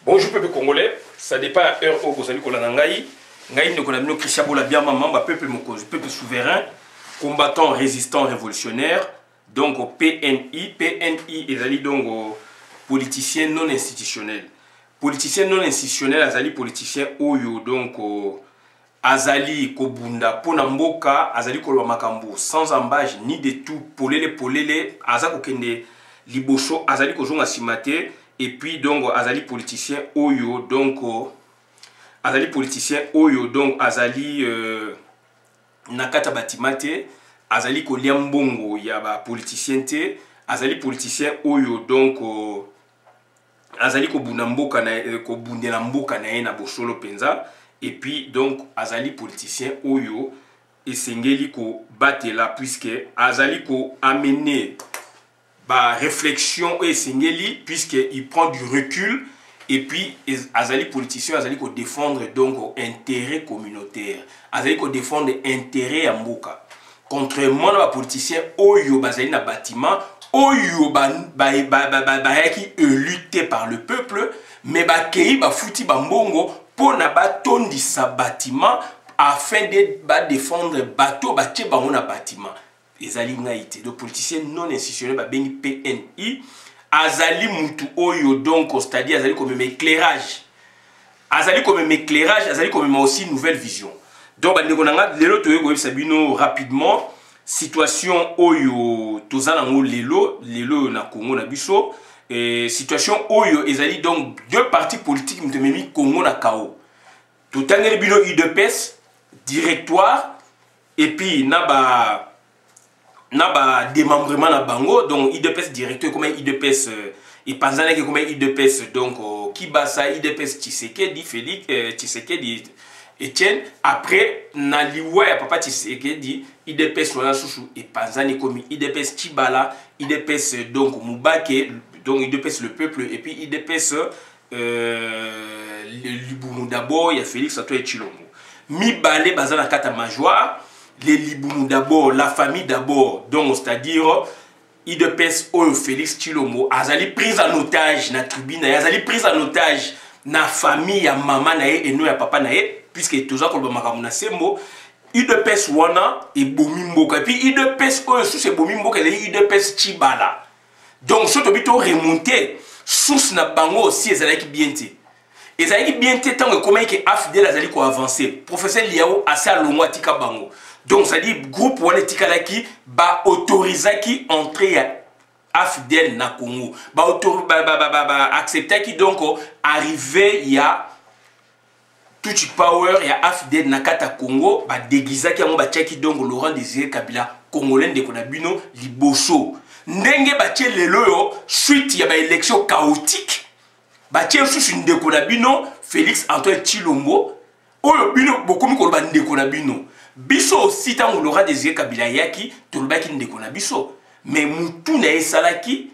Bonjour peuple congolais, ça dépend à l'heure où vous allez Ngai ne connaît Christian Bola bien maman, peuple mokose, peuple souverain, combattant, résistant, révolutionnaire, donc au PNI, et donc politicien non institutionnel. Politicien non institutionnel, azali politicien oyo donc azali kobunda pona mboka, azali kolwa makambo sans embâche ni de tout, polele, azako kende liboso, azali kozonga simate. Et puis donc azali politicien oyo donc azali nakata batimate azali kolia mbongo ya ba politicien te azali politicien oyo donc azali kobunda mboka na kobundela mboka na ye na bosolo penza. Et puis donc azali politicien oyo esengeli ko batela puisque azali ko amener ba réflexion et singeli puisqu'il prend du recul. Et puis azali politicien azali ko défendre donc intérêt communautaire, azali ko défendre intérêt à mboka, contrairement à politicien oyo bazali na bâtiment oyo yaki éluté par le peuple mais ba kei ba futi ba mbongo pour na batondi sa bâtiment afin de défendre bateau ba tie bango na bâtiment. Ezali ngaïté de politicien non institutionnel ba bengi PNI azali mutu oyo donc c'est-à-dire azali comme éclairage, azali comme aussi nouvelle vision. Donc ba ndeko nanga lelo toyo ko sabino rapidement situation oyo tozana ngo lelo na Congo na biso et situation oyo ezali donc deux partis politiques mtememi Congo na kao totangeli bino UDPS directoire et puis na démembrement na bango donc IDPS directeur comme IDPS et panzana que comme IDPS donc Kibasa IDPS Tshisekedi Félix Tshisekedi Etienne après na liwa ya papa Tshisekedi IDPS wana susu et panzana comme IDPS Chibala IDPS donc Mubake donc IDPS le peuple et puis IDPS Liboumou d'abord il y a Félix Antoine Tshilombo mi balé bazana kata majwa les Liboumou d'abord, la famille d'abord, donc c'est-à-dire IDPS Oyo Félix Tshilombo, azali prise en otage na tribune, azali prise en otage na famille ya maman nae et nous ya papa nae, puisque toujours kolba makamu na sembo, IDPS wana et bomi mboka, et puis IDPS Oyo sous ce bomi mboka, les IDPS Chibala. Donc ce tobito remonter sous na bango aussi ezali ki bien te. Ezali ki bien te tant que comment que afidèle azali ko avancer. Professeur Liao assez à longo tika bango. Donc, ça dit groupe Wanetikalaki ba autorisaki entrer à fidèle na Congo. Accepter qui donc arrivé il y a tout power il y a afidèle na kata Congo ba déguisaki mo ba tchaki donc Laurent Désiré Kabila congolais de konabino liboso. Ndenge ba tche lelo yo suite ya ba élection chaotique. Ba tche susu ndeko na bino Félix Antoine Tshilombo oyo bino bokomi ko ba ndeko na bino. Biso aussi tant on aura Désiré Kabila yaki tolobaki ndeko na biso mais mutu na esalaki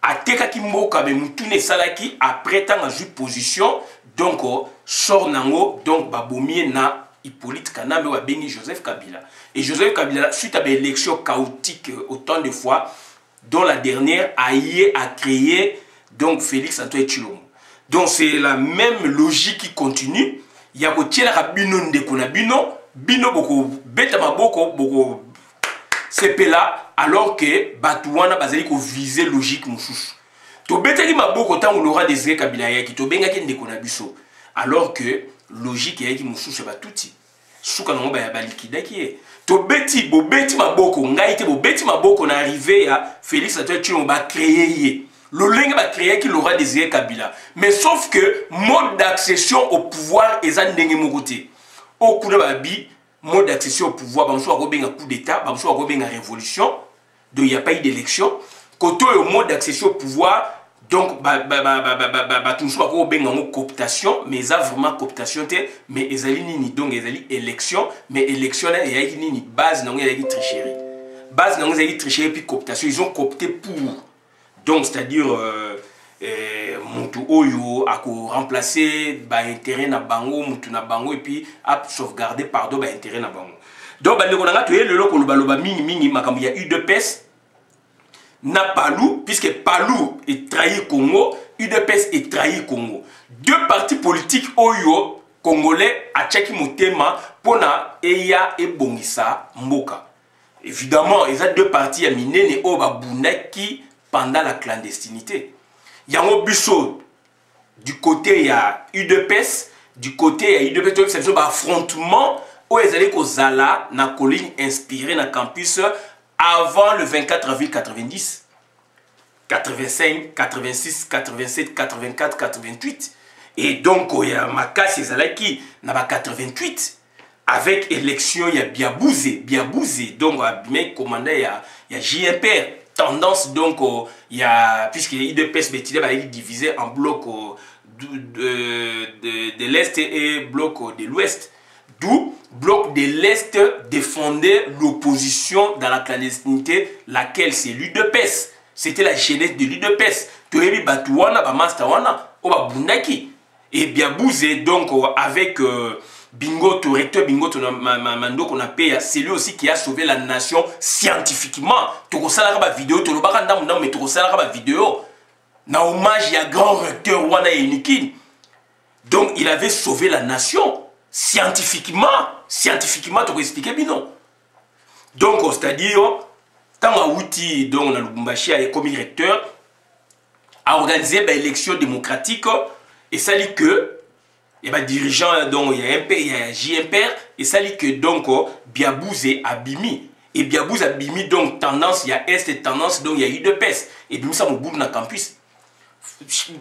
atekaki mboka mais mutu na esalaki après tant a joué position donc sort nango donc babomie na Hippolyte Kanambe wa bengi Joseph Kabila et Joseph Kabila suite à l'élection chaotique autant de fois dont la dernière a créé donc Félix Antoine Tshilombo. Donc c'est la même logique qui continue. Il y a kotiela rabino ndeko na bino boko beta maboko boko sepela alors que batouana bazali ko viser logique mususu to beteli maboko tango Laurent Désiré Kabila yaki to bengaki ndeko na biso alors que logique yaki mususu batuti suka ngo ba balikidaki to beti maboko ngai te bo beti maboko na arrivé ya Félix Antoine Tshilombo ba créer le lenge ba créer ki Laurent Désiré Kabila mais sauf que mode d'accession au pouvoir ezan ndenge mokote au coup de babi, mode d'accession au pouvoir, on soit un coup d'état, on soit une révolution, donc il n'y a pas eu d'élection. Quand on a mode d'accession au pouvoir, donc tout soit une cooptation, mais ça vraiment cooptation, mais ils donc ils élection, mais élection là il y a une base non il y a une tricherie, base non il y a une tricherie puis cooptation, ils ont coopté pour, donc c'est-à-dire mutu oyo ako remplacer ba intérêt na bango mutu na bango et puis a sauvegarder pardon ba intérêt na bango. Donc bandeko nanga toye lelo ko loba mingi makambo ya UDPS na Palou puisque Palou est trahi Congo UDPS est trahi Congo. Deux partis politiques oyo congolais a tchaki motema pona eya e bongisa mboka. Évidemment, il y a deux partis à minene o babundaki pendant la clandestinité. Il y a un busso du côté il y a UDPS, du côté il y a UDPS, c'est un affrontement où ils allaient kozala na colline inspirée na campus avant le 24 avril 90. 85, 86, 87, 84, 88. Et donc, il y a Makassi Zalaki, il y a 88. Avec élection, il y a Biabouze. Donc, il y a commandant, il y a JMPR. Tendance, donc, il y a, puisque l'IDPS est divisé en blocs de l'Est et bloc de l'Ouest. D'où, bloc de l'Est défendait l'opposition dans la clandestinité, laquelle c'est l'UDPS. C'était la jeunesse de l'UDPS. Tu as vu Batouana, Bamastawana, Obabundaki. Et Biabouze, donc, avec Bingo, recteur Bingo, Mando, qu'on a payé, c'est lui aussi qui a sauvé la nation scientifiquement. Tu as vu la vidéo, tu as vu la vidéo. Na hommage, il y a grand recteur Wana Enikin. Donc, il avait sauvé la nation scientifiquement. Scientifiquement, tu as expliqué, Bino. Donc, c'est-à-dire, quand on a Lubumbashi a commis recteur, a organisé une élection démocratique, et ça dit que, il y a des dirigeants, donc il y a MP, il y a JMPR, et ça dit que donc Biabouze a bimi. Et Biabouze a bimi, donc tendance, il y a Est et tendance, donc il y a UDPS. Et bimi ça m'a boum dans le campus.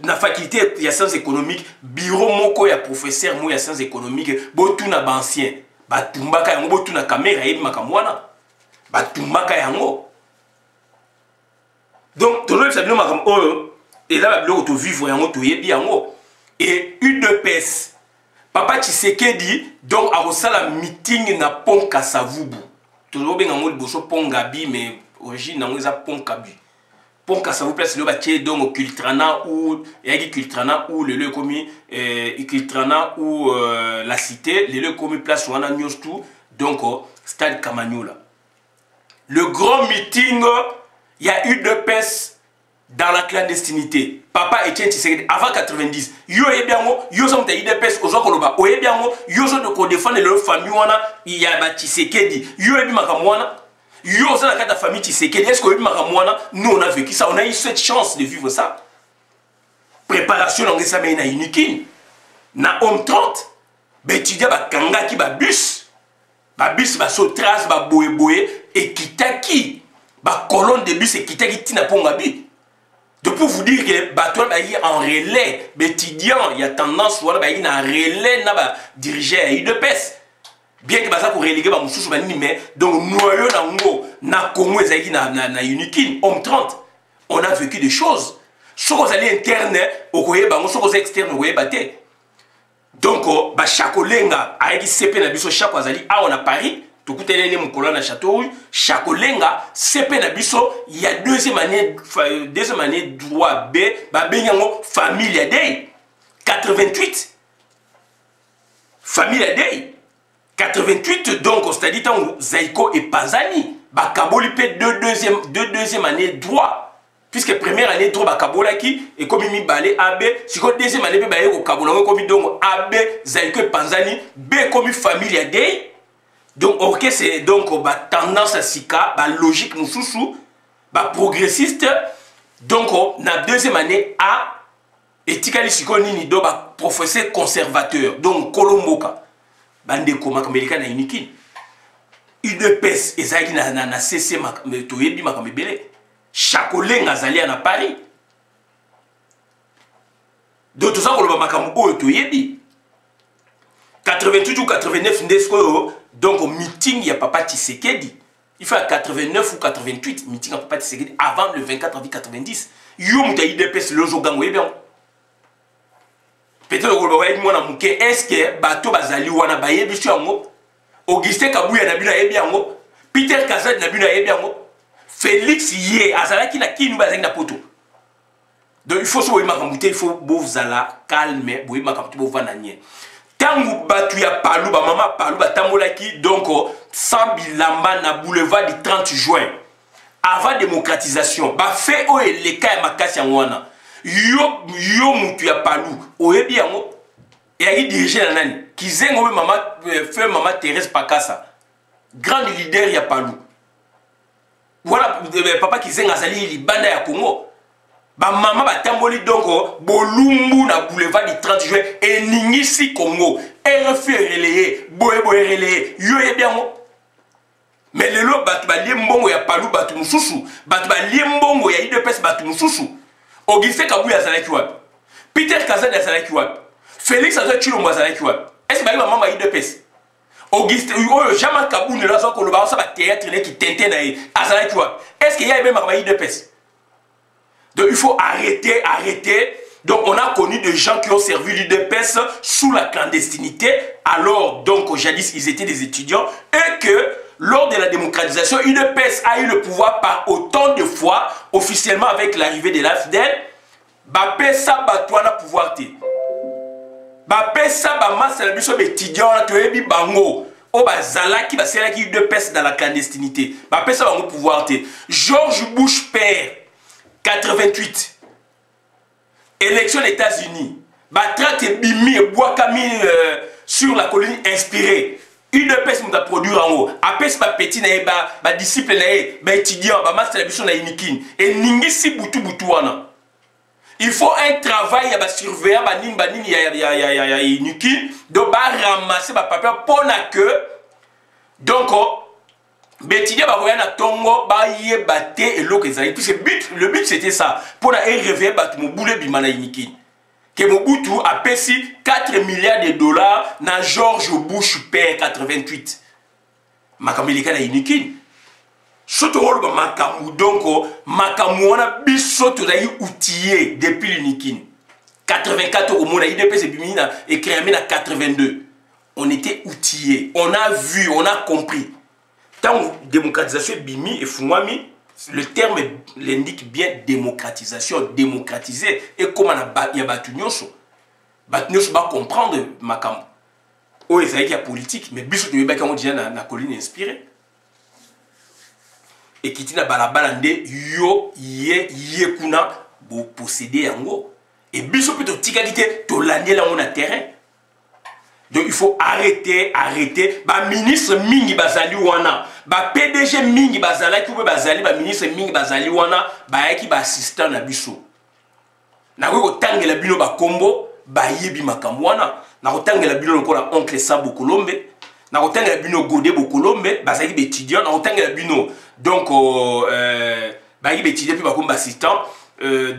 Dans la faculté, il y a sciences économiques, bureau moko, il y a professeur, il y a sciences économiques, botou na bancien, batumbaka yango, botou na caméra, il y a makamwana, batumbaka yango. Donc, tout le monde et là, tu vivre et UDPS, Papa Tshisekedi, donc, a reçu la meeting na Pont Kassavubu. Tout le monde a Pont Gabi, mais origine, on a Pont Kabi. Pont Kassavubu, c'est le donc Kultrana ou Kultrana ou le lieu commis Kultrana ou la cité, le lieu commis place où on a tout, donc, stade Kamagnola. Le grand meeting. Il y a eu deux PES dans la clandestinité. Papa Etienne Tshisekedi, avant 90, yo sommes des IDPS aux gens koloba. Yo sommes de défendre leur famille, il y a Tshisekedi. Yo ebi makamwana. Yo sommes la famille Tshisekedi. Est-ce que ebi makamwana? Nous on a vécu ça, on a eu cette chance de vivre ça. Préparation dans ça mais na unikin. Na homme 30. Étudiant ba kanga ki ba bus. Ba bus ba sotras ba boye et kitaki. Ba colonne de bus et kitaki tina pongabi. De pour vous dire que bateau ba yi en relais, étudiant, il y a tendance wala ba yi na relais na ba diriger à UDPS. Bien que baza ko reléguer ba mususu ba nini mais donc noyau na ngo na Congo ezaki na unikin homme 30. On a vécu des choses. Soko zali interne okoye bango soko za externe okoye baté. Donc ba chakolenga ayaki CP na biso chako azali a on a Paris. Tout est mon colonne à Château, Chakolenga, CP Nabiso, il y a deuxième année droit B, Babenyango, famille Day, 88. Famille Day, 88, donc, c'est-à-dire, Zaiko et Panzani, Bakaboli paie deuxième année droit. Puisque première année droit, Bakabolaki, et comme il balé AB, si que deuxième année, Baye au Kabola, comme donc AB, Zaiko et Panzani, B comme famille Day. Donc, ok, c'est donc tendance à Sika, logique, nous progressiste. Donc, la deuxième année A, et Tikali Sikonini, donc, professeur conservateur. Donc, Kolomboka, Bandeko, Makamelika, na Unikin. UDPS, Ezaki, na CC, Toyebi, Makamebele. Chakolenga, Azali, à Paris. Donc, tout ça, Makambo, Toyebi. 88 ou 89, donc au meeting, il y a Papa Tshisekedi. Il fait à 89 ou 88, meeting à Papa Tshisekedi avant le 24 avril 90. Yo mouta IDPS le jour gang bien. Peut-être que est-ce que bateau bazali wana baye bisu yango Augustin Kabuya na bina yebi yango Peter Kazad na bina yebi yango Félix Yé azalaki na kinu bazali na poto. Donc il faut se voir il faut bovzala calme, boy makamtu bovananye. Tangu batu ya palu ba mama palu ba tamolaki donc sans bilamba na boulevard du 30 juin avant démocratisation ba fait o eleka ya makasi ngwana yo mutu ya palu oyebi yango et dirigé na nani kizengo we mama feu mama Thérèse Pakassa grande leader ya palu voilà papa kizenga azali libanda ya Congo ba mama batamboli donc bolumbu na boulevard du 30 juin eningisi Congo RFI relayé boye relayé yo yebi yango mais lelo batu balie mbongo ya palu batu mususu batu balie mbongo ya IDPS batu mususu Augustin Kabuya azalaki wapi Peter Kazadi azalaki wapi Félix Antoine Tshilombo azalaki wapi est-ce que bali ba mama IDPS Augustin oyo Jean-Marc Kabou ne lazo koloba ça ba théâtre ne qui tente na azalaki wapi est-ce qu'il y a même ma IDPS donc il faut arrêter donc on a connu des gens qui ont servi l'IDPS sous la clandestinité alors donc jadis ils étaient des étudiants et que lors de la démocratisation, l'UDPS a eu le pouvoir par autant de fois, officiellement avec l'arrivée de l'AFDEL, Bapé ça batouana pouvoir te. Bapé ça bamas la biso étudiant la toebi bango. O bazala qui va serrer qui UDPS dans la clandestinité. Bapé ça bango pouvoir te. George Bush père 88. Élection des États-Unis. Batrate bimi et boakami sur la colonie inspirée. UDPS m'a produit en haut. Après, c'est ma petit ba disciple ba étudiant, ba master la na inikin. Et ningisi butu wana. Il faut un travail ya ba surveillant ba nini ya inikin. Donc ba ramasser ba papier pour que donc étudiant ba koya na tongo ba yebate et l'autre ezali. Puis le but c'était ça pour na réveiller ba tout mo boule bimana inikin. Que Mobutu a payé 4 milliards de dollars na George Bush père 88. Makamilika na inikin. Soto rolo makamu donc makamu wana biso to dayi outillé depuis l'inikin. 84 au monde IDPS et créé en 82. On était outillés, on a vu, on a compris. Tant démocratisation bimi et fumami. Le terme l'indique bien démocratisation, démocratiser. Et comment il y a Batunyoso. Batunyoso va comprendre Makam. Oh, il y a politique, mais bisous de Yébaka, on dit na colline inspirée. Et qui tina balabalande, yo, ye kuna, bo posséder yango. Et bisous peut te tikakite, to l'année là on a terrain. Donc il faut arrêter. Ba ministre mingi bazali wana, ba PDG mingi bazala ki bazali, ba ministre mingi bazali wana, ba yaki ba assistant na biso. Na ko tangela bino ba kombo, ba yebi makambo wana. Na ko tangela bino lokola oncle Sabo Kolombe, na ko tangela bino Godé Bokolombe, bazali be étudiant, na ko tangela bino donc ba yebi étudiant puis ba komba assistant,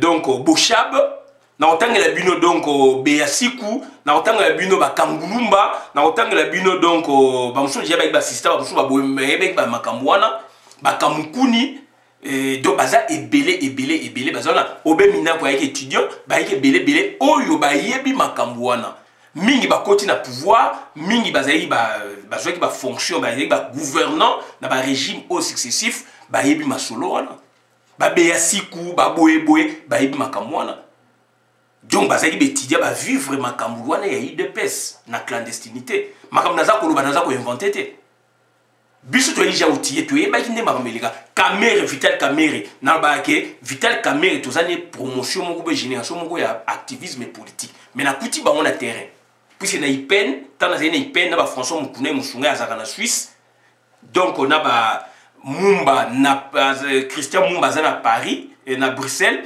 donc Bochab. Na otanga la bino donc Beyasiku, na otanga la bino ba Kangulumba, na otanga la bino donc ba muso jeba ba sister ba muso ba boyebe ba makamwana, ba Kamukuni donc baza ebele bazana obe mina kwa yeke étudiant, ba yeke belé oyo ba yebi makamwana. Mingi ba koti na pouvoir, mingi bazali ba bazaki ba fonction, ba yebi ba gouvernant na ba régime au successif, ba yebi masolo wana. Ba Beyasiku, ba boyeboye, ba yebi makamwana. Donc, bazaki betidia ba vivre makambu wana ya IDPS na clandestinité. Makambu naza koloba naza ko inventer te. Biso to elija outillé to yeba kinde makamelika. Kamere Vital Kamere na ba ke Vital Kamere to zane promotion moko be génération moko ya activisme politique. Mais na kuti ba on a terrain. Puisque na IPEN, tant na zene IPEN na ba François Mukune Musunga azaka na Suisse. Donc on a ba Mumba na Christian Mumba za na Paris et na Bruxelles.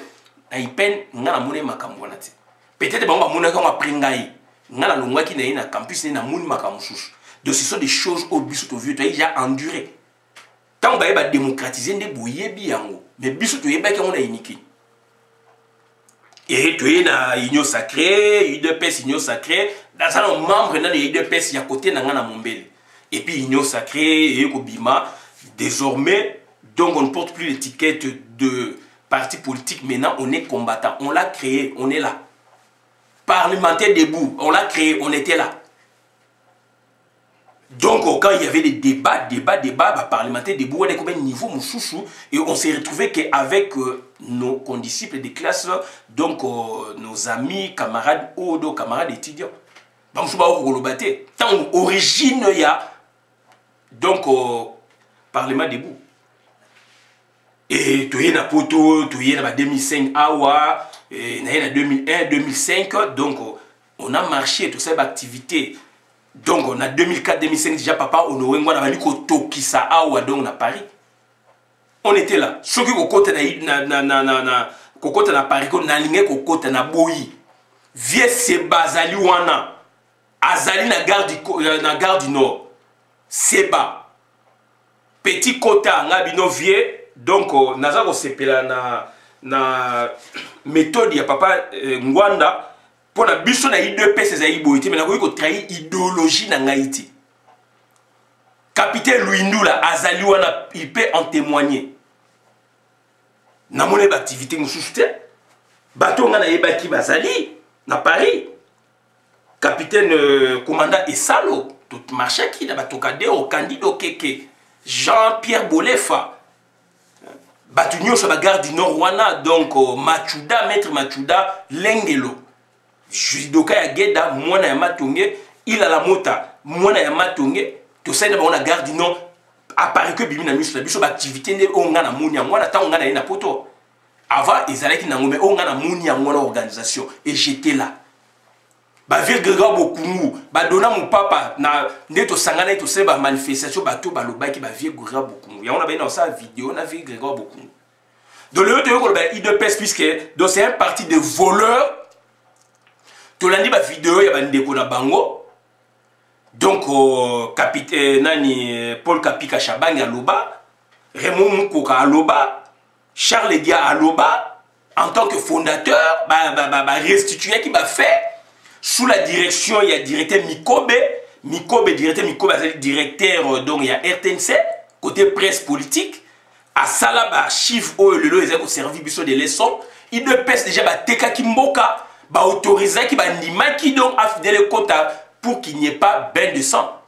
Na IPEN nga na mone makambo wana te. Peut-être bango mona ka après ngai. Nga na longwa ki na campus na moni makambo susu. Donc ce sont des choses au biso to vieux to déjà enduré. Tant ba yeba démocratiser nde boyebi yango. Mais biso to yeba ki on a iniki. Et to na union sacrée, UDPS union sacrée, dans un membre na de UDPS ya côté na nga na Mombele. Et puis union sacrée et Kobima désormais donc on ne porte plus l'étiquette de parti politique, maintenant on est combattant, on l'a créé, on est là. Parlementaire debout, on l'a créé, on était là. Donc quand il y avait des débats, bah, parlementaire debout, on est comme un niveau moussoussou, et on s'est retrouvé qu'avec nos condisciples de classe, donc nos amis, camarades, odo, camarades étudiants. Bah, tant origine il y a donc parlement debout. et tu es na poto, tu es na 2005 awa, na 2001, 2005, donc on a marché toute cette activité. Donc on a 2004, 2005 déjà papa on a eu Tokisa awa donc na Paris. On était là. Ceux qui côté na Paris, on a ligné côté na Boyi. Vieux Seba Zali wana. Azali na gare du Nord. Seba. Petit Kota ngabino vieux. Donc naza ko sepela na méthode ya papa Ngwanda pour la biso na IDPS za iboité mais na ko trahi idéologie na ngaiti. Capitaine Louindula azali wana il peut en témoigner. Na mone activité mususte. Bato nga na yebaki bazali na Paris. Capitaine commandant Essalo tout marché qui na batokade au candidat keke Jean-Pierre Bolefa. Batunyo sur la gare du Nord wana donc Machuda maître Machuda Lengelo. Judoka ya Geda mwana ya Matonge il a la mota mwana ya Matonge to ça na gare du Nord apparaît que bimi na miso na biso activité ne onga na muni ngwana ta onga na poto. Avant ezalaki na ngombe onga na muni ngwana organisation et j'étais là. Ba vieux Grégoire Bokungu ba dona mon papa na ndeto sangana to se ba manifestation bato ba lobaki ba vieux Grégoire Bokungu ya on a bien dans sa vidéo na vieux Grégoire Bokungu de l'autre côté ba IDPS puisque donc c'est un parti de voleurs to landi ba vidéo ya ba ndeko na bango donc capitaine nani Paul Kapika Chabangi aloba Raymond Mukoka aloba Charles Dia aloba en tant que fondateur ba restituer qui ba fait sous la direction, il y a directeur Mikobe, directeur donc il y a RTNC, côté presse politique, à Salaba, chiffre au lelo, ils ont servi de leçons, il ne pèse déjà Teka Kimboka, autorisé qui Nima qui donc a fidèle le quota pour qu'il n'y ait pas bain de sang.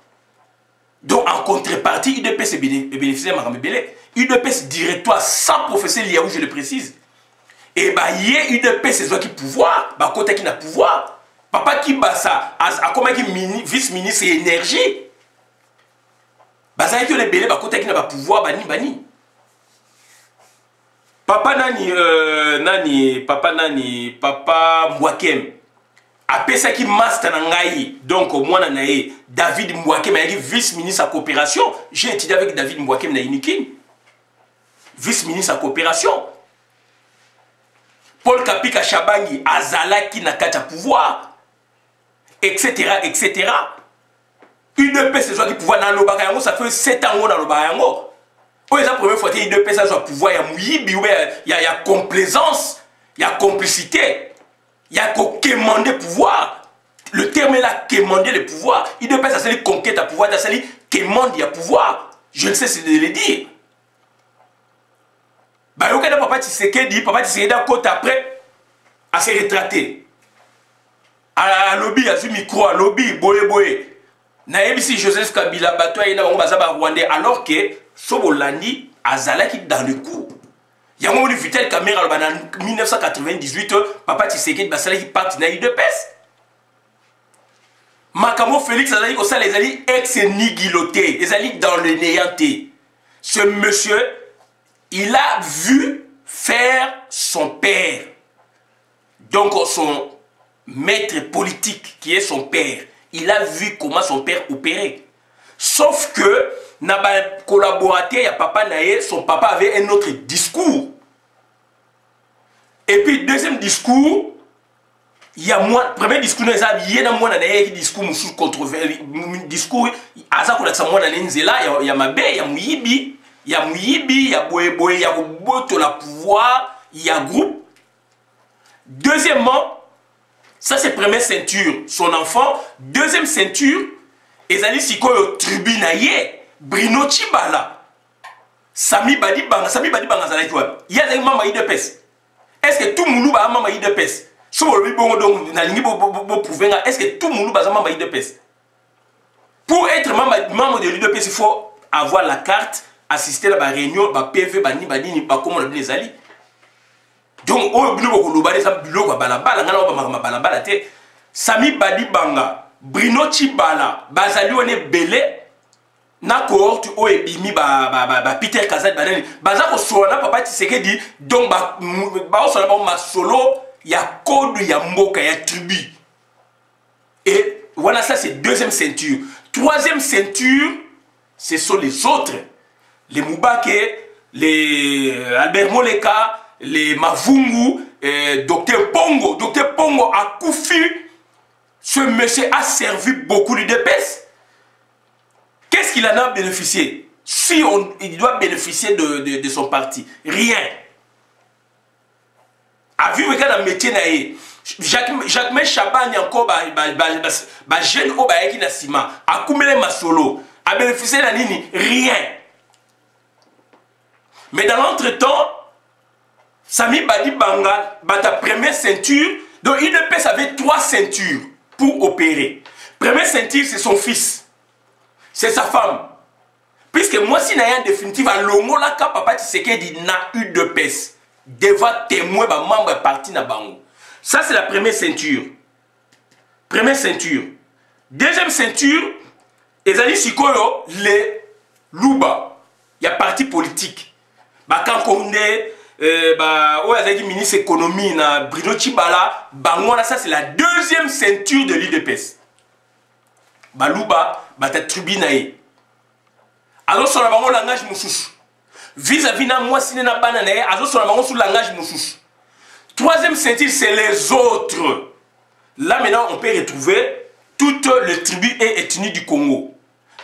Donc en contrepartie, il ne pèse bénéficier de Maramébélé, il ne pèse directoire sans professeur Liaou, je le précise. Et il ne pèse ses autres qui pouvoir, côté qui n'a pouvoir. Papa Kibasa a comme vice-ministre énergie. Bazaki le belé ba kota ki na ba pouvoir bani. Papa papa Mwakem. Apesa ki master na ngai donc mwana na ye David Mwakem a vice-ministre à coopération. J'ai étudié avec David Mwakem na Inikin. Vice-ministre à coopération. Paul Kapika Chabangi azalaki na kata pouvoir. Etc. etc. Une paix c'est qui pouvoir dans le bagayango, ça fait 7 ans dans le bagayango. Pour la première fois qu'il y a une paix ça pouvoir, il y a mouyibi, il y a complaisance, il y a complicité, il y a quémander pouvoir. Le terme est là, quémander le pouvoir. Il ne peut pas s'asseoir conquête à pouvoir, ça dit quémander à pouvoir. Je ne sais si de le dire. Bah, il y a papa Tshisekedi, papa Tshisekedi à côté après, à se retraiter. À lobby, à ce micro, à lobby, boye. Naïbisi Joseph Kabila, Batoa, il y a un Rwandais, alors que Sobolandi, Azalaki dans le coup. Il y a un moment de Vitel Caméra en 1998, papa Tshisekedi, Basalaki parti na IDPS. Makamo Félix, Azali, comme ça, les alliés ex-nigiloté, les alliés dans le néanté. Ce monsieur, il a vu faire son père. Donc, son maître politique qui est son père, il a vu comment son père opérait. Sauf que, dans le collaborateur, il y a papa Naye, son papa avait un autre discours. Et puis, deuxième discours, il y a moi, premier discours, il y a moi un discours controversé, discours, il y a Mabé, il y a Mouyibi, il y a Boé, il y a Boto la pouvoir, il y a groupe. Deuxièmement, ça c'est première ceinture, son enfant. Deuxième ceinture, Ezali Sikoyo Tribunaye, Brino Chibala, Sami Badi Banga Zalaï. Il y a des mamans IDPS. Est-ce que tout le monde a maman IDPS? Est-ce que tout le monde a maman IDPS? Pour être membre de l'IDPS, il faut avoir la carte, assister à la réunion, la PV, Bani, comment on les alliés. Donc, Sami Badi Banga, Brino Chibala, Bazali on est belé, na cohorte o ebimi ba Peter Kazadi banani baza ko sona papa Tshisekedi donc ba sona ba masolo ya code ya mboka ya tribu. Et voilà, ça c'est deuxième ceinture. Troisième ceinture, ce sont les autres. Les Moubake, les Albert Moleka, les Mavungu, Dr Pongo. Dr Pongo a Koufi. Ce monsieur a servi beaucoup l'UDPS. Qu'est-ce qu'il en a bénéficié? Si il doit bénéficier de son parti, rien. A vu que dans métier naïe. Jacques Chabani encore jeune au baïki na sima a kumele masolo a bénéficié de nini rien. Mais dans l'entretemps, Sami Badi Banga ta première ceinture, donc IDPS avait 3 ceintures pour opérer. Première ceinture c'est son fils, c'est sa femme. Puisque moi si n'a en définitive à longo la ka papa Tshisekedi na UDPS devant témoin ba membre parti na bango. Ça, c'est la première ceinture. Première ceinture. Deuxième ceinture, ezali sikoyo, les Louba. Il y a parti politique. Kankonde, ministre économie, Bruno Tshibala, ça c'est la deuxième ceinture de l'IDPS. Louba, ta tribune. Alors, sur le langage moussous. Vis-à-vis de moi, si na banane, alors sur le langage moussous. Troisième ceinture, c'est les autres. Là, maintenant, on peut retrouver toutes les tribus et ethnies du Congo.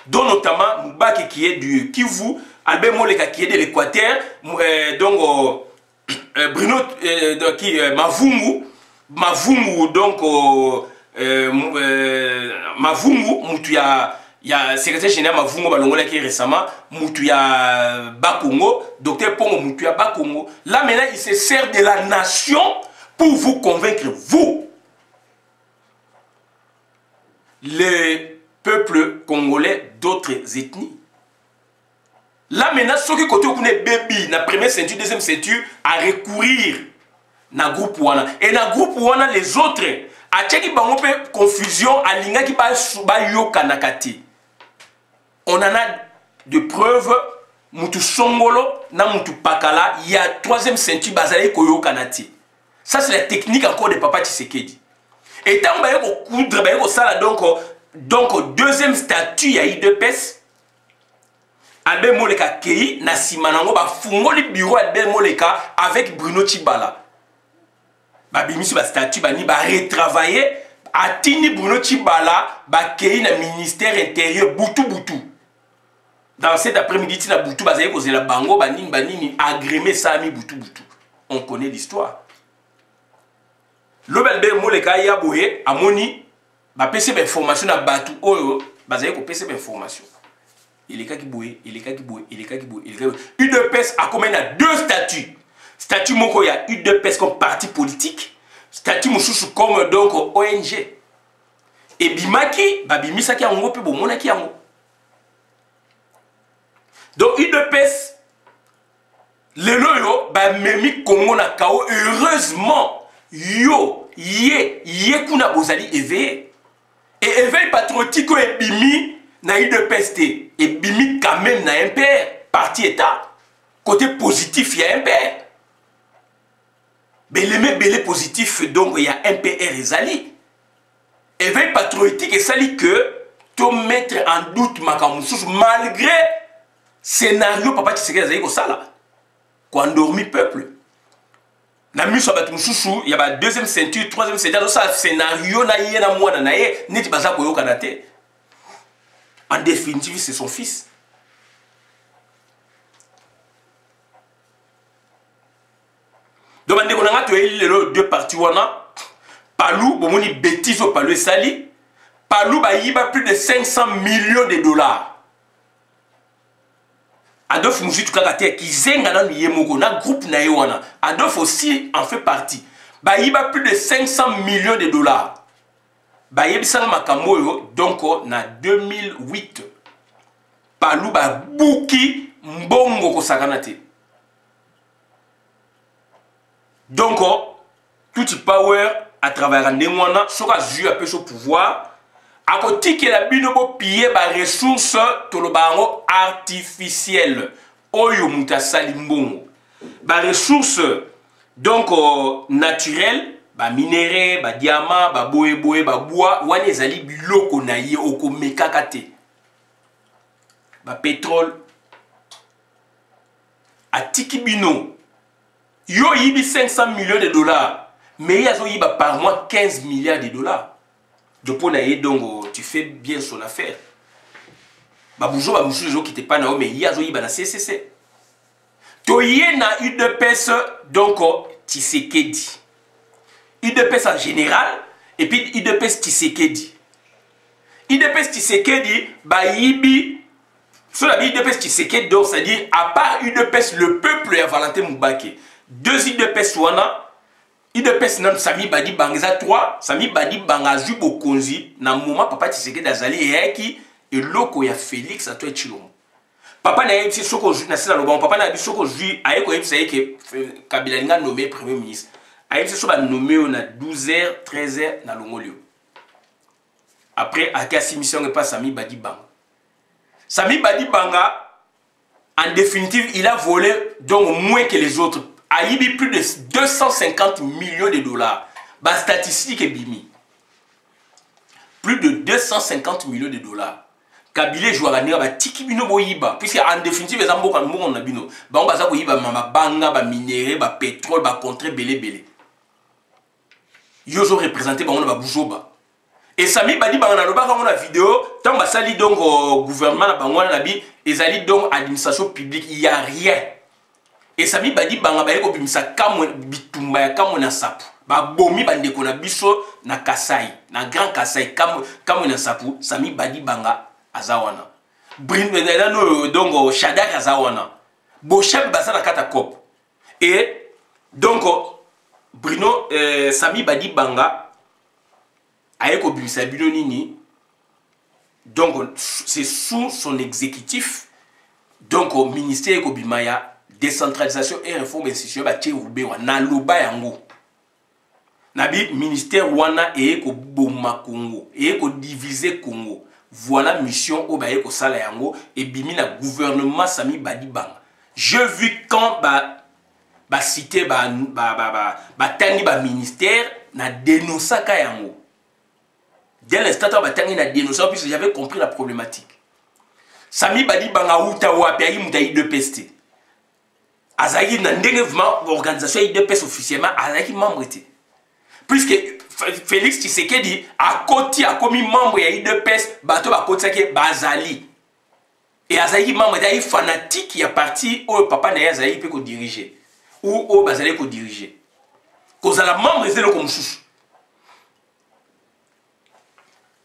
Dont notamment Moubake qui est du Kivu, Albert Moleka qui est de l'Équateur, donc Bruno Mavungu, donc Mavungu, il y a secrétaire général Mavungo Balongola qui est récemment, Moutuya Bakongo, docteur Pongo Moutuya Bakongo. Là maintenant, il se sert de la nation pour vous convaincre, vous, les peuples congolais d'autres ethnies. Là maintenant, ceux qui côté où baby, la première ceinture, deuxième ceinture, à recourir na groupe wana. Et na groupe wana les autres, à tcheki bango pe confusion, à linga qui ba yoka nakati. On en a de preuves, Moutou Songolo, na Moutou Pakala, il y a troisième ceinture bazali koyo kanati. Ça c'est la technique encore de Papa Tshisekedi. Et tant que coudre, donc deuxième statut, il y a IDPS. Albert Moleka Kei, na Simanango, fungo le bureau Albert Moleka avec Bruno Tshibala. Bimisi ba statut, ni ba retravailler, atini Bruno Tshibala, Kei na ministère intérieur, Boutou. Dans cet après-midi, na Boutou, bazaye koze la bango, banini, agrémé Sami Boutou. On connaît l'histoire. L'Obelbert Moleka Yaboye, Amoni, PC information na Batou, Oyo, bazaye ko PC information. Il est qui boué, UDPS a combien de 2 statuts. Statut Moko, il y a UDPS comme parti politique, statut Moussoussou comme donc ONG. Et Bimaki, Bimisa qui a un peu bon qui a un. Donc UDPS, le loyo, Memi Congo na Kao, heureusement, kuna bozali éveillé. Et éveil patriotique et Bimi, na UDPS et Bimi quand même na MPR, parti État. Côté positif, il y a MPR. Mais les positif, donc il y a MPR et Zali. Éveil patriotique et Zali que tu mettre en doute Makamoussous malgré scénario Papa Tshisekedi Zali ko sala. Ko endormi peuple. Na miso bat Moussous, il y a deuxième ceinture, troisième ceinture, ça scénario na yena mwana na ye, neti baza ko yoka na te. En définitive, c'est son fils. Donc, on a les 2 parties. Palou, bon, on bêtise au Palou et Sali. Palou, il y a plus de 500 millions de dollars. Adolphe Moussoutou Kakate, qui zenga dans Yemoko, na groupe Naïwana. Adolphe aussi en fait partie. Il y a plus de 500 millions de dollars. Donc, en 2008, Palou Bouki Mbongo Kosakanate. Donc, tout power à travers un démon, ce qu'a joué un peu son pouvoir, akotikela bino bo piller ba ressources tolobango artificielles oyo muta salimbongo ba ressources donc naturelles ba minéraux ba diamants ba boye ba bois wana ezali biloko na ye okomekaka te ba pétrole atiki bino yo yibi 500 millions de dollars mais yazo yiba par mois 15 milliards de dollars. Donc tu fais bien son affaire. Baboujo baboujo qui te pas na mais yazo yiba na CCC. Toye na UDPS donc Tshisekedi. UDPS en général et puis UDPS Tshisekedi. UDPS Tshisekedi ba yibi sur la UDPS Tshisekedi donc c'est-à-dire à part UDPS le peuple et Valentin Moubake. Deux UDPS wana UDPS nan Sami Badi Bangeza 3, Sami Badi Bangazu Bokonzi, na moment papa Tshisekedi Azali et loko ya Félix à toi Chilombo. Papa na yebisi soko ju na sina loba, papa na yebisi soko ju ayeko yebisi que Kabila nga nommé premier ministre. Ayebisi so ba nommé na 12h, 13h na Longolio. Après à quelle mission n'est pas Sami Badi Banga. Sami Badi Banga en définitive, il a volé donc moins que les autres. A yibi plus de 250 millions de dollars. Ba statistique est bimi. Plus de 250 millions de dollars. Kabila joue à ba tiki bino boyiba. Puisque en définitive, les ambo kan mo na bino. Ba on baza boyiba mama banga, ba minéraux, ba pétrole, ba contre belé. Yozo représenté ba on ba boujoba. Et Sami Badi Banga na loba quand on a vidéo, tant ba sali donc gouvernement na bangwana na bi, ezali donc administration publique, il y a rien. Et Sami Badi Banga ba yeko bimisa kamwe bitumba ya kamwe na sapu. Ba bomi bandeko na biso na Kasai, na Grand Kasai kamwe na sapu, Sami Badi Banga azawana. Donc Shadak azawana. Bochep basa na kata kop. Et donc Bruno Sami Badi Banga ayeko bimisa bino nini. Donc c'est sous son exécutif. Donc au ministère yeko bimaya décentralisation et réforme institutionnelle ba tcheroube wana loba yango. Nabi ministère wana eko boma Congo, eko diviser Congo. Voilà mission au ba eko sala yango et bimi na gouvernement Sami Badi Banga. Je vu quand ba cité tangi ba ministère na dénonçaka yango. Dès l'instant ba tangi na dénonçaka puisque j'avais compris la problématique. Sami Badi Banga uta wapi ayi mutai de peste. Azaï n'a pas organisation IDPS officiellement, Azaï membre était. Puisque Félix Tshisekedi a côté a commis membre de IDPS, bateau a côté Bazali. Et Azaï membre était fanatique qui a parti où papa n'a Azaï peut diriger. Ou au Bazali peut diriger. Cause à la membre c'est le comme chouchou.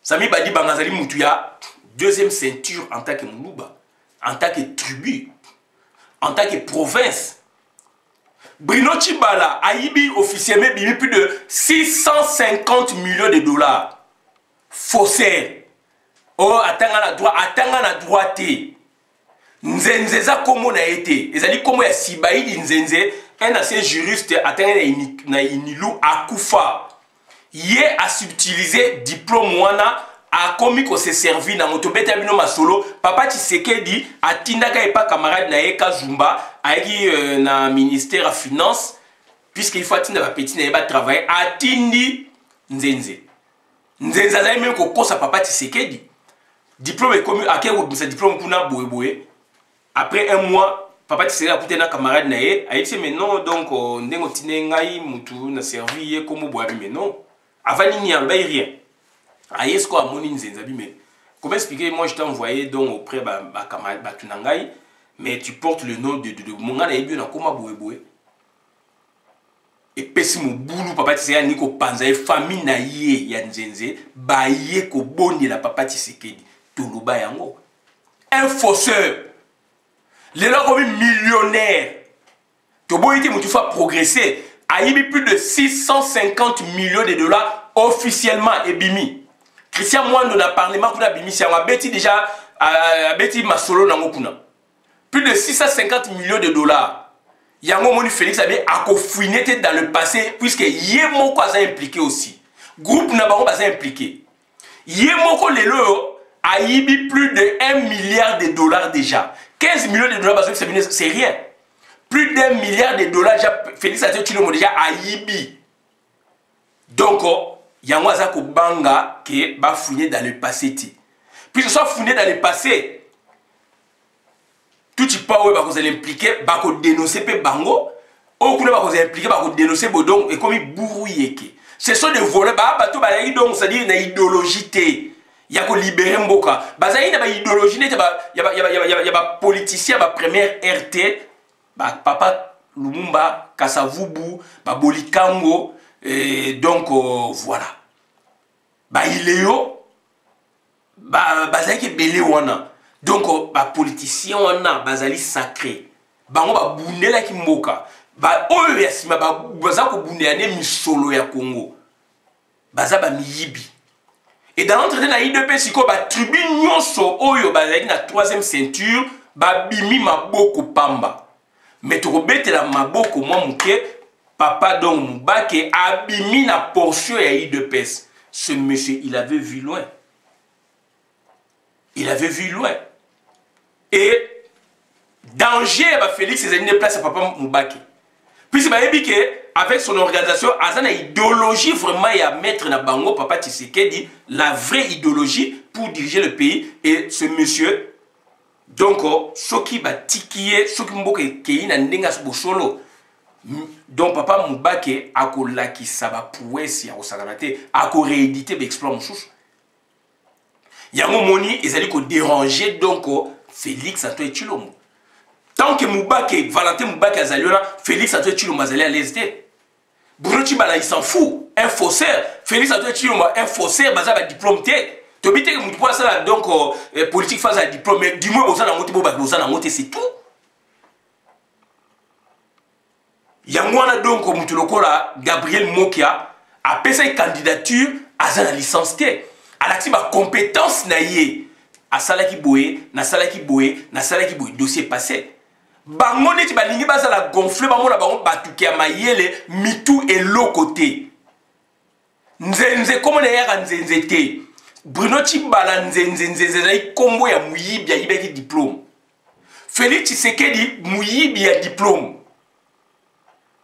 Sami Badi Bangazali Moutuya, deuxième ceinture en tant que Moulouba, en tant que tribu. En tant que province, Bruno Tshibala a yibi officiellement plus de 650 millions de dollars. Faussaire. Oh, attends la droite. Nzenzeza komo na été. Ezali komo ya Sibaïdi Nzenze, un ancien juriste attend na Inilu Akufa. Yé a subtilisé diplôme wana. A commis qu'on s'est servi dans notre bête abino masolo papa Tshisekedi a tindaka et pas camarade na eka Zumba aiki na ministère à finance puisqu'il faut atteindre la petite na travailler a tindi Nzenze a même ko kosa papa Tshisekedi diplôme est commis à quel sa diplôme kuna boye après un mois papa Tshisekedi a pouté na camarade na e a dit mais non donc ndengo tinengai mutu na servi comme boye mais non avant ni en rien. Est-ce qu'on a mon mais comment expliquer? Moi je t'ai envoyé donc auprès de ma camarade Batunangai, mais tu portes le nom de mon gars et bien comment boue. Et pesi mon boulot papa Tshisekedi niko panza e famille na ye ya Nzenze ba ye ko boni la papa Tshisekedi toloba yango. Un fausseur. Les gens comme millionnaire. To boyité mon tu fais progresser. A eu plus de 650 millions de dollars officiellement et bimi. Christian Mwando na parlement kuna bimisi a beti déjà beti masolo nango kuna. Plus de 650 millions de dollars. Yango moni Félix Abé a fouiné dans le passé puisque yé moko a impliqué aussi. Groupe na bango baza impliqué. Yemoko lelo a yibi plus de 1 milliard de dollars déjà. 15 millions de dollars, c'est rien. Plus d'1 milliard de dollars, Félix Antoine Tshilombo déjà a yibi. Donc, yango azako banga que ba fouiller dans le passé. Puis ce soit fouiller dans le passé, tout y pas ouais, vous allez impliquer, bah qu'on dénoncer pe bango, ou qu'on va vous impliquer, bah qu'on dénoncer bodong et comme il bourouille. Ce sont des volets, bah bateau bah donc ça dit une idéologie té. Il y a qu'on libérer mboka. Bah ça y a une idéologie né, il y a politicien, bah première RT, bah papa Lumumba, Kasavubu, bah Bolikango, et donc voilà. Bah il est yo, bah ça y est belé wana. Donc bah politicien wana, bah zali sacré. Bah on va bounner la kimboka. Bah oyo yasima bah za ko bounner ane misolo ya Congo. Bah za ba miyibi. Et dans l'entretien na IDP siko ba tribune nyonso oyo ba zali na 3e ceinture ba bimi maboko pamba. Mais to robete la maboko moi muke papa donc Mubake abimi na portion ya IDPS. Ce monsieur il avait vu loin. Il avait vu loin. Et danger bah Félix ses amis de place à papa Mubake. Puis bah avec son organisation, Azana idéologie vraiment à mettre na bango papa Tshisekedi la vraie idéologie pour diriger le pays et ce monsieur donc ce qui va tikier ce qui mboke kei na ndenga bosolo donc papa Mubake akolaki saba prouesse ya osaganate ako rééditer l'exploit mouchouche. Yango moni ezali ko déranger donc Félix Antoine Tshilombo. Tant que Mubake, Valentin Mubake azaliona, Félix Antoine Tshilombo azali à l'ESD. Bruno Tshibala il s'en fout, un faussaire. Félix Antoine Tshilombo un faussaire, baza ba diplôme té. Tobité que mutu ça donc politique face à diplôme, mais du moins boza na moté boza na moté c'est tout. Yangwana donc mutu lokola Gabriel Mokia a pesa candidature à la licence T. À la ba compétence na yé. A salaki boye, na salaki boye, na salaki boye, dossier passé. Bango neti balingi baza la gonfler bango la bango batuki ya mayele mitu et l'autre côté. Nzenze comme na yaka nzenze te. Bruno Tshibala nzenze kombo ya muyibi ya yibeki diplôme. Félix Tshisekedi muyibi ya diplôme.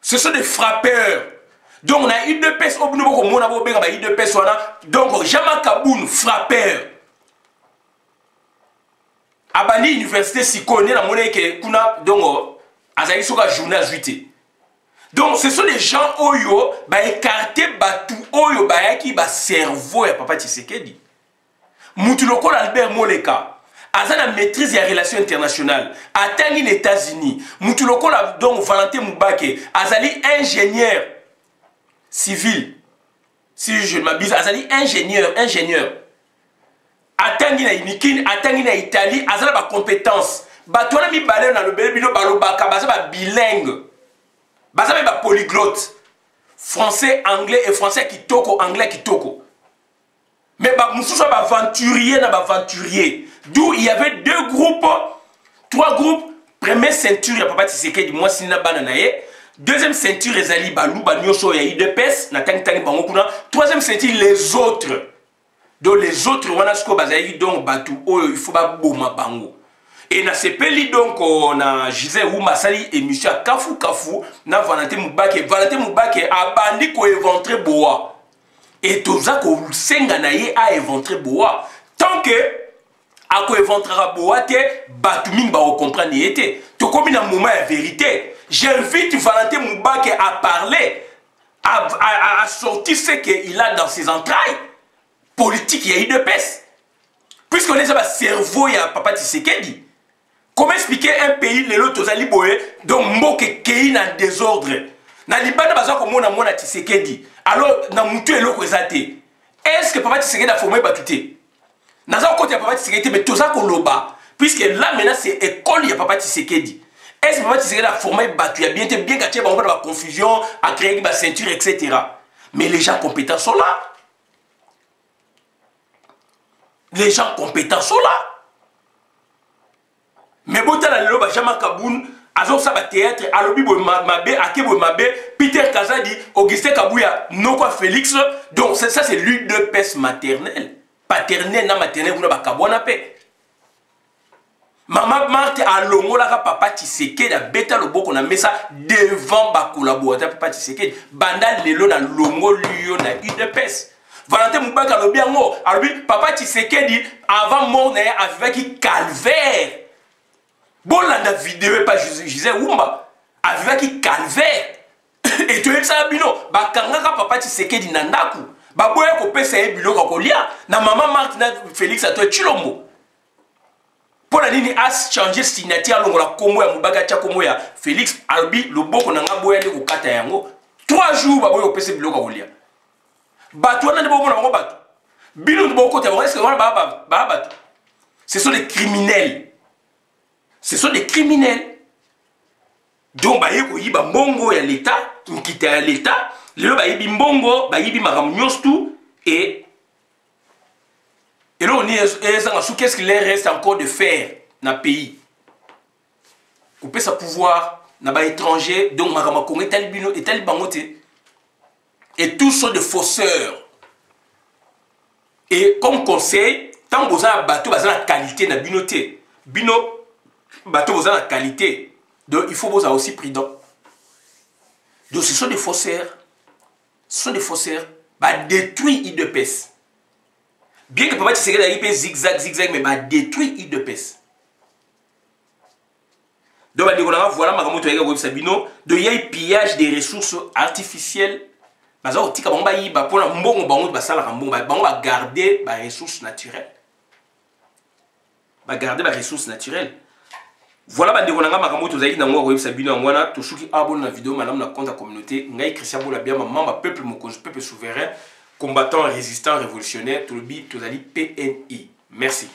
Ce sont des frappeurs. Donc on a eu deux personnes au bout de mon abo benga ba eu deux personnes. Donc Jama Kaboun frappeur. Abali université Sikone na monnaie que kuna donc azali soka journal juité. Donc ce sont des gens oyo ba écarter batu oyo ba yaki ba cerveau ya papa Tshisekedi. Mutu lokola Albert Moleka azana maîtrise ya relations internationales atangi les États-Unis. Mutu lokola donc Valentin Mubake azali ingénieur civil. Si je ne m'abuse azali ingénieur. Atangi na Inikine, atangi na Italie, azala ba compétence. Ba tona mi balé na le bino balobaka, baza ba bilingue. Baza ba polyglotte. Français, anglais et français kitoko, anglais kitoko. Mais ba mususu ba aventurier na ba aventurier. D'où il y avait deux groupes, trois groupes. Première ceinture ya papa Tshisekedi moi sina bana na ye. Deuxième ceinture ezali balu ba nyosho ya IDPS na tangi bango kuna. Troisième ceinture les autres. Donc les autres, on a ce qu'on a donc battu, il faut pas boma bango. Et na sepeli donc on a Gisèle ou Massali et monsieur Kafu na Valentin Mubake a bandi ko éventrer boa. Et tout ça ko senga na ye a éventrer boa. Tant que a ko éventrera boa te batu mingi ba comprendre yete. To comme na moment la vérité. J'invite Valentin Mubake à parler à sortir ce qu'il a dans ses entrailles. Politique, il y a eu de peste. Puisqu'on est un cerveau, il y a papa Tshisekedi. Comment expliquer un pays, les autres, donc, moke kei na désordre. Na libana baza ko mona mona Tshisekedi. Alors, na mutu et l'autre est-ce que papa Tshisekedi a formé batute? Naza côté papa Tshisekedi, mais tout ça qu'on loba. Puisque là, maintenant, c'est école, il y a papa Tshisekedi. Est-ce que papa Tshisekedi a formé battu? Il y a bien gâché, on va avoir confusion, à créer une ceinture, etc. Mais les gens compétents sont là. Les gens compétents sont là. Mais bon, dans le loba Jama Kaboun, Azon Saba Théâtre, Alobi Mabe, Akebo Mabe, Peter Kazadi, Augustin Kabouya, Nokwa Félix. Donc ça c'est l'une de peste maternelle. paternel na maternel kuna bakabwana pe. Maman Marthe a longolaka papa Tshisekedi a beta loboko na mesa devant ba collaborateur papa Tshisekedi banda lelo na longolio na UDPS. Valentin Mubaka lobi yango alobi papa Tshisekedi avant mort na avivaki calvaire. Bolanda vidéo pas Gisèle Wumba avivaki calvaire. Et tu es ça bino bakangaka papa Tshisekedi na ndaku baboya kopesa ye biloko kolia na maman Marthe na Félix Antoine Tshilombo. Pour la ligne a changé signature longola kombo ya Mubaka tia kombo ya Félix Albi loboko na ngaboya le kokata yango 3 jours baboya kopesa biloko kolia. Bato wana ndebo mona bango bato. Bino ndebo kote ba est-ce que wana ba bato. Ce sont des criminels. Ce sont des criminels. Donc ba yeko yiba mbongo ya l'état, nkita ya l'état, lelo ba yibi mbongo, ba yibi makambo nyonso tout et là, on est qu'est-ce qu'il reste encore de faire dans le pays. Couper sa pouvoir dans l'étranger, donc Marama Congo est talibino et talibangote. Et tous sont des fausseurs. Et comme conseil, tant que vous avez un bateau, vous avez la qualité dans la binoté. Bino, bateau, vous avez la qualité. Donc il faut vous avoir aussi prudent. Donc ce sont des faussaires. Ce sont des faussaires. Bah détruire IDPS. Bien que Papa Tshisekedi a fait zigzag, mais va détruire IDPS. Donc, voilà ma gamme de Sabino. Donc, il y a un pillage des ressources artificielles. Parce que on va garder les ressources naturelles. Garder les ressources naturelles. Voilà ma gamme de Sabino. On va tout ce qui abonne la vidéo, madame la compte la communauté. Ngai Christian Boulabia, maman, peuple, mon peuple souverain. Combattant, résistant, révolutionnaire, tout le PNI. Merci.